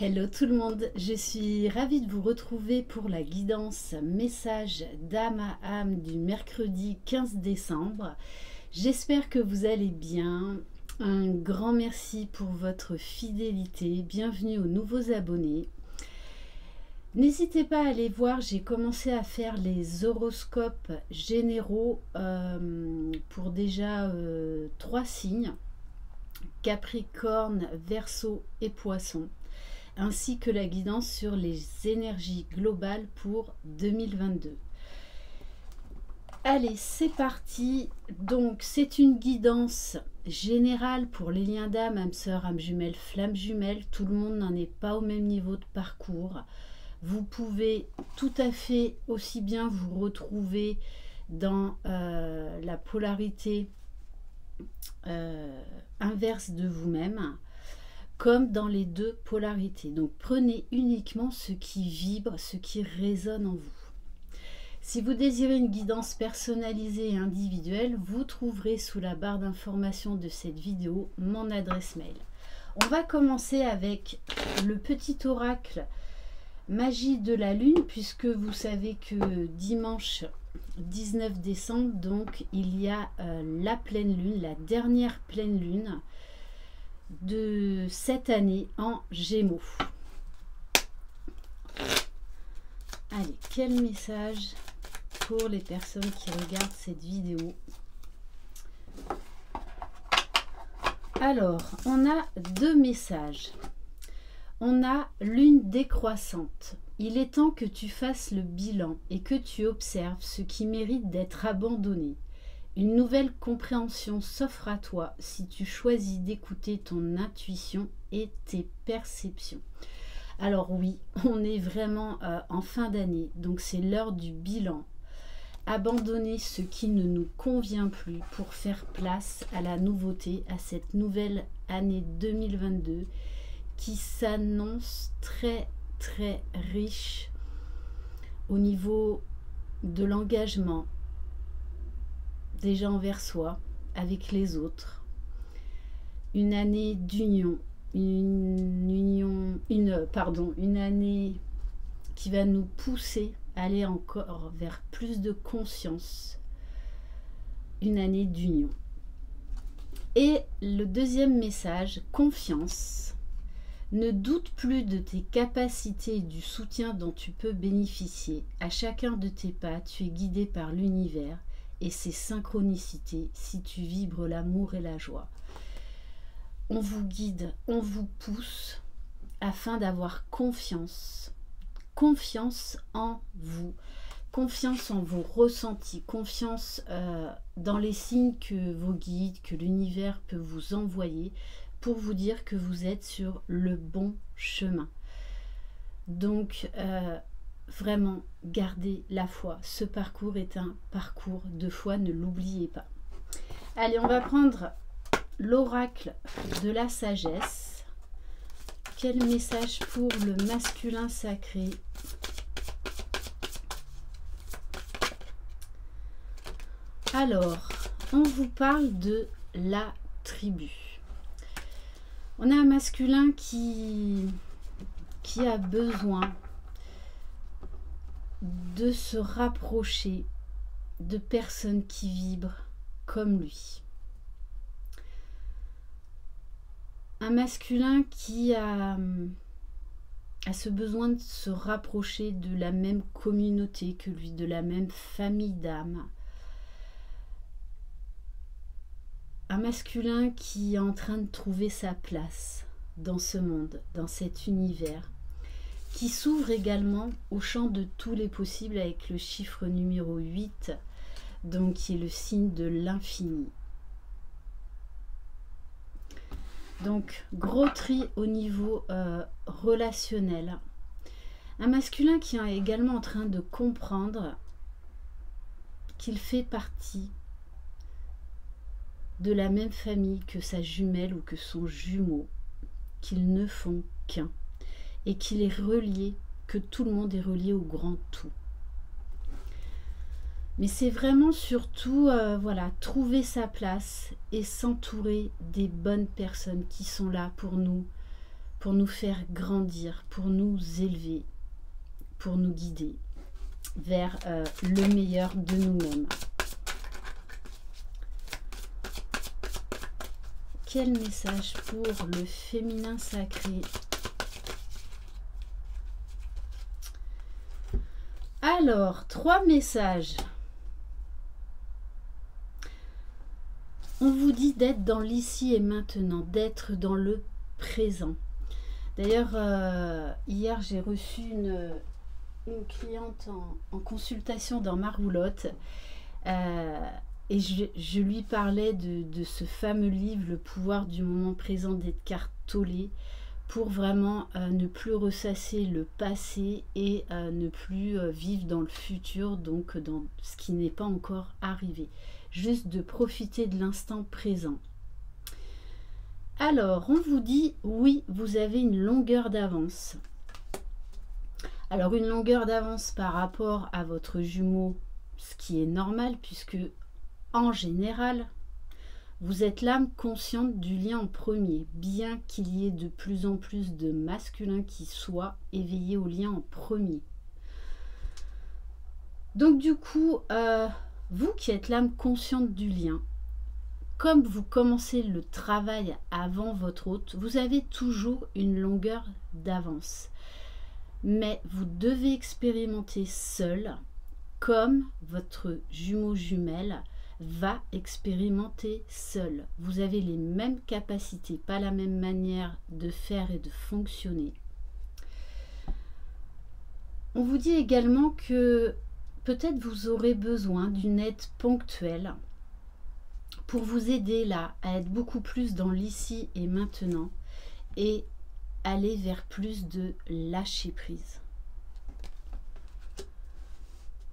Hello tout le monde, je suis ravie de vous retrouver pour la guidance message d'âme à âme du mercredi 15 décembre. J'espère que vous allez bien. Un grand merci pour votre fidélité. Bienvenue aux nouveaux abonnés. N'hésitez pas à aller voir, j'ai commencé à faire les horoscopes généraux pour déjà 3 signes, Capricorne, Verseau et Poisson, ainsi que la guidance sur les énergies globales pour 2022. Allez, c'est parti. Donc, c'est une guidance générale pour les liens d'âme, âme sœur, âme jumelle, flamme jumelle. Tout le monde n'en est pas au même niveau de parcours. Vous pouvez tout à fait aussi bien vous retrouver dans la polarité inverse de vous-même, comme dans les deux polarités. Donc prenez uniquement ce qui vibre, ce qui résonne en vous. Si vous désirez une guidance personnalisée et individuelle, vous trouverez sous la barre d'information de cette vidéo mon adresse mail. On va commencer avec le petit oracle Magie de la Lune, puisque vous savez que dimanche 19 décembre, donc il y a la pleine lune, la dernière pleine lune de cette année en Gémeaux. Allez, quel message pour les personnes qui regardent cette vidéo? Alors, on a deux messages. On a lune décroissante. Il est temps que tu fasses le bilan et que tu observes ce qui mérite d'être abandonné. Une nouvelle compréhension s'offre à toi si tu choisis d'écouter ton intuition et tes perceptions. Alors oui, on est vraiment en fin d'année, donc c'est l'heure du bilan. Abandonner ce qui ne nous convient plus pour faire place à la nouveauté, à cette nouvelle année 2022 qui s'annonce très très riche au niveau de l'engagement, déjà envers soi, avec les autres. Une année d'union, une année qui va nous pousser à aller encore vers plus de conscience. Une année d'union. Et le deuxième message, confiance. Ne doute plus de tes capacités et du soutien dont tu peux bénéficier. À chacun de tes pas, tu es guidé par l'univers et ses synchronicités si tu vibres l'amour et la joie. On vous guide, on vous pousse afin d'avoir confiance. Confiance en vous. Confiance en vos ressentis. Confiance dans les signes que vos guides, que l'univers peut vous envoyer pour vous dire que vous êtes sur le bon chemin. Donc, vraiment, gardez la foi. Ce parcours est un parcours de foi, ne l'oubliez pas. Allez, on va prendre l'oracle de la sagesse. Quel message pour le masculin sacré? Alors, on vous parle de la tribu. On a un masculin qui a besoin de se rapprocher de personnes qui vibrent comme lui. Un masculin qui a ce besoin de se rapprocher de la même communauté que lui, de la même famille d'âmes. Un masculin qui est en train de trouver sa place dans ce monde, dans cet univers, qui s'ouvre également au champ de tous les possibles avec le chiffre numéro 8, donc qui est le signe de l'infini. Donc, gros tri au niveau relationnel. Un masculin qui est également en train de comprendre qu'il fait partie de la même famille que sa jumelle ou que son jumeau, qu'ils ne font qu'un, et qu'il est relié, que tout le monde est relié au grand tout. Mais c'est vraiment surtout, voilà, trouver sa place et s'entourer des bonnes personnes qui sont là pour nous pour nous faire grandir, pour nous élever, pour nous guider vers le meilleur de nous-mêmes. Quel message pour le féminin sacré? Alors, 3 messages. On vous dit d'être dans l'ici et maintenant, d'être dans le présent. D'ailleurs, hier, j'ai reçu une cliente en consultation dans ma roulotte et je lui parlais de ce fameux livre, Le pouvoir du moment présent d'Eckhart Tolle, pour vraiment ne plus ressasser le passé et ne plus vivre dans le futur, donc dans ce qui n'est pas encore arrivé. Juste de profiter de l'instant présent. Alors, on vous dit, oui, vous avez une longueur d'avance. Alors, une longueur d'avance par rapport à votre jumeau, ce qui est normal, puisque en général, vous êtes l'âme consciente du lien en premier, bien qu'il y ait de plus en plus de masculins qui soient éveillés au lien en premier. Donc du coup, vous qui êtes l'âme consciente du lien, comme vous commencez le travail avant votre hôte, vous avez toujours une longueur d'avance. Mais vous devez expérimenter seul, comme votre jumeau jumelle va expérimenter seul. Vous avez les mêmes capacités, pas la même manière de faire et de fonctionner. On vous dit également que peut-être vous aurez besoin d'une aide ponctuelle pour vous aider là à être beaucoup plus dans l'ici et maintenant et aller vers plus de lâcher prise.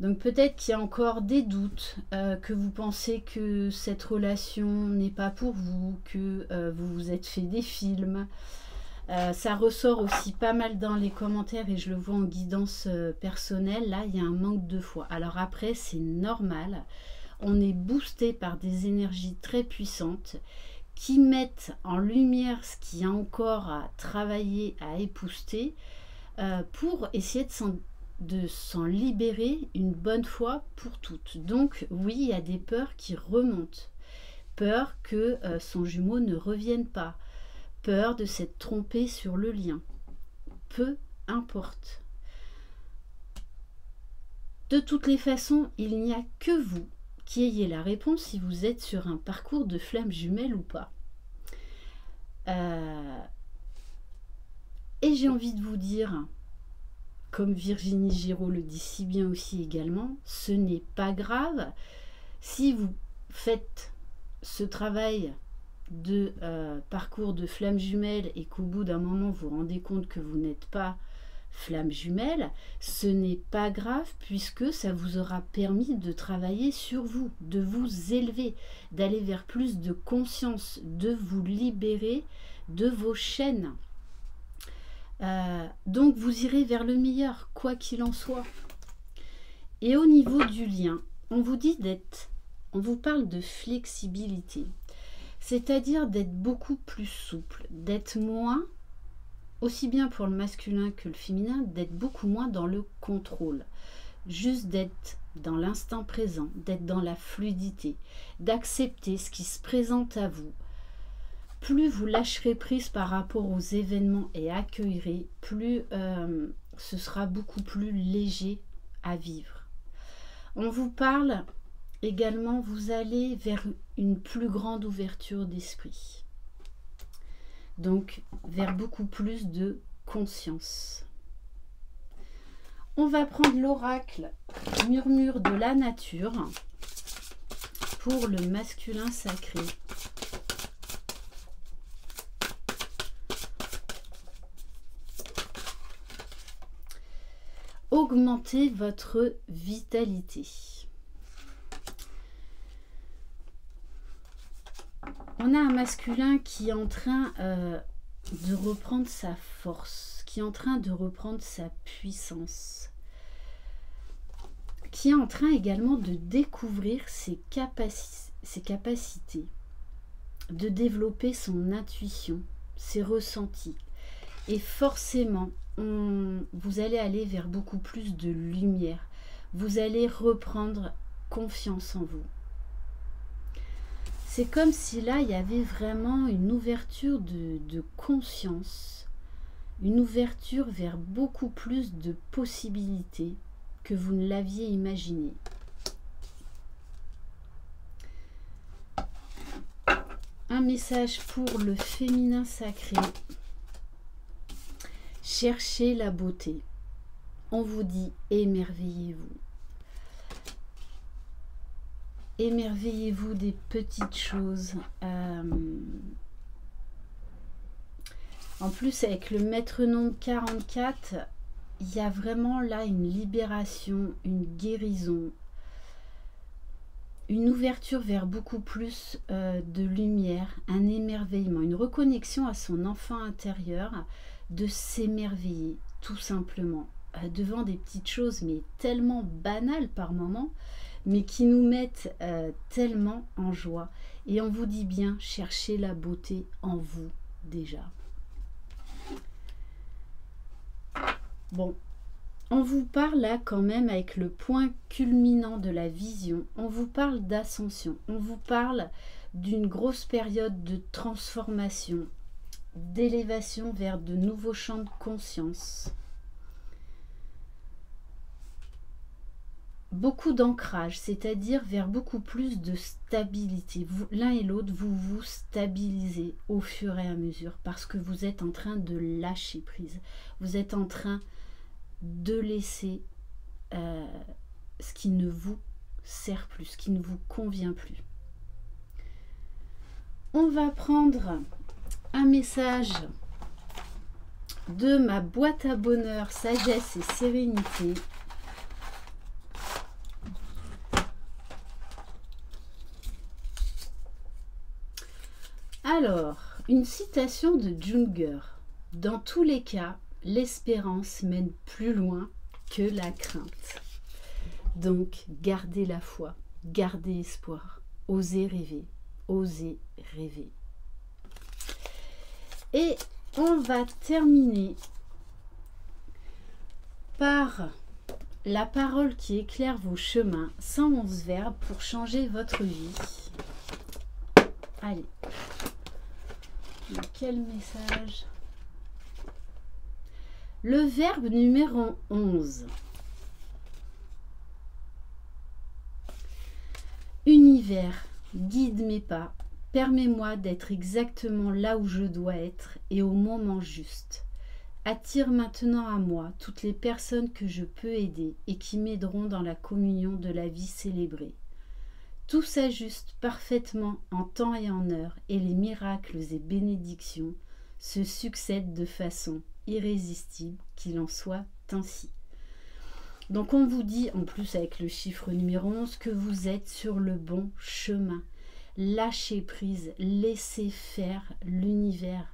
Donc peut-être qu'il y a encore des doutes, que vous pensez que cette relation n'est pas pour vous, que vous vous êtes fait des films. Ça ressort aussi pas mal dans les commentaires et je le vois en guidance personnelle. Là, il y a un manque de foi. Alors après, c'est normal. On est boosté par des énergies très puissantes qui mettent en lumière ce qu'il y a encore à travailler, à épousseter, pour essayer de s'en libérer une bonne fois pour toutes. Donc oui, il y a des peurs qui remontent. Peur que son jumeau ne revienne pas. Peur de s'être trompé sur le lien. Peu importe. De toutes les façons, il n'y a que vous qui ayez la réponse si vous êtes sur un parcours de flamme jumelle ou pas. Et j'ai envie de vous dire, comme Virginie Giraud le dit si bien aussi également, ce n'est pas grave si vous faites ce travail de parcours de flamme jumelle et qu'au bout d'un moment vous vous rendez compte que vous n'êtes pas flamme jumelle, ce n'est pas grave puisque ça vous aura permis de travailler sur vous, de vous élever, d'aller vers plus de conscience, de vous libérer de vos chaînes. Donc vous irez vers le meilleur, quoi qu'il en soit. Et au niveau du lien, on vous dit on vous parle de flexibilité, c'est-à-dire d'être beaucoup plus souple, d'être moins, aussi bien pour le masculin que le féminin, d'être beaucoup moins dans le contrôle, juste d'être dans l'instant présent, d'être dans la fluidité, d'accepter ce qui se présente à vous. Plus vous lâcherez prise par rapport aux événements et accueillerez, plus ce sera beaucoup plus léger à vivre. On vous parle également, vous allez vers une plus grande ouverture d'esprit. Donc, vers beaucoup plus de conscience. On va prendre l'oracle Murmure de la nature pour le masculin sacré. Augmentez votre vitalité. On a un masculin qui est en train de reprendre sa force, qui est en train de reprendre sa puissance, qui est en train également de découvrir ses capacités, de développer son intuition, ses ressentis. Et forcément, vous allez aller vers beaucoup plus de lumière. Vous allez reprendre confiance en vous. C'est comme si là, il y avait vraiment une ouverture de conscience, une ouverture vers beaucoup plus de possibilités que vous ne l'aviez imaginé. Un message pour le féminin sacré. Cherchez la beauté. On vous dit émerveillez-vous. Émerveillez-vous des petites choses. En plus, avec le maître-nombre 44, il y a vraiment là une libération, une guérison, une ouverture vers beaucoup plus de lumière, un émerveillement, une reconnexion à son enfant intérieur, de s'émerveiller, tout simplement, devant des petites choses, mais tellement banales par moments, mais qui nous mettent tellement en joie. Et on vous dit bien, cherchez la beauté en vous déjà. Bon, on vous parle là quand même avec le point culminant de la vision, on vous parle d'ascension, on vous parle d'une grosse période de transformation, d'élévation vers de nouveaux champs de conscience. Beaucoup d'ancrage, c'est-à-dire vers beaucoup plus de stabilité. L'un et l'autre, vous vous stabilisez au fur et à mesure parce que vous êtes en train de lâcher prise. Vous êtes en train de laisser ce qui ne vous sert plus, ce qui ne vous convient plus. On va prendre un message de ma boîte à bonheur, sagesse et sérénité. Alors, une citation de Junger. Dans tous les cas, l'espérance mène plus loin que la crainte. Donc, gardez la foi, gardez espoir, osez rêver, osez rêver. Et on va terminer par la parole qui éclaire vos chemins, 111 verbes pour changer votre vie. Allez. Quel message? Le verbe numéro 11. Univers, guide mes pas, permets-moi d'être exactement là où je dois être et au moment juste. Attire maintenant à moi toutes les personnes que je peux aider et qui m'aideront dans la communion de la vie célébrée. Tout s'ajuste parfaitement en temps et en heure et les miracles et bénédictions se succèdent de façon irrésistible, qu'il en soit ainsi. Donc on vous dit, en plus avec le chiffre numéro 11, que vous êtes sur le bon chemin. Lâchez prise, laissez faire l'univers.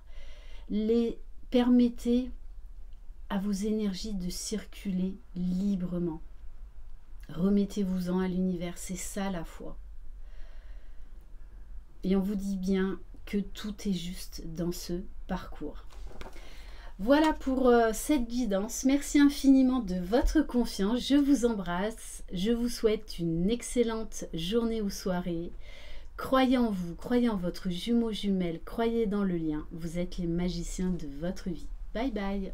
Permettez à vos énergies de circuler librement. Remettez-vous-en à l'univers, c'est ça la foi. Et on vous dit bien que tout est juste dans ce parcours. Voilà pour cette guidance. Merci infiniment de votre confiance. Je vous embrasse. Je vous souhaite une excellente journée ou soirée. Croyez en vous, croyez en votre jumeau jumelle, croyez dans le lien. Vous êtes les magiciens de votre vie. Bye bye.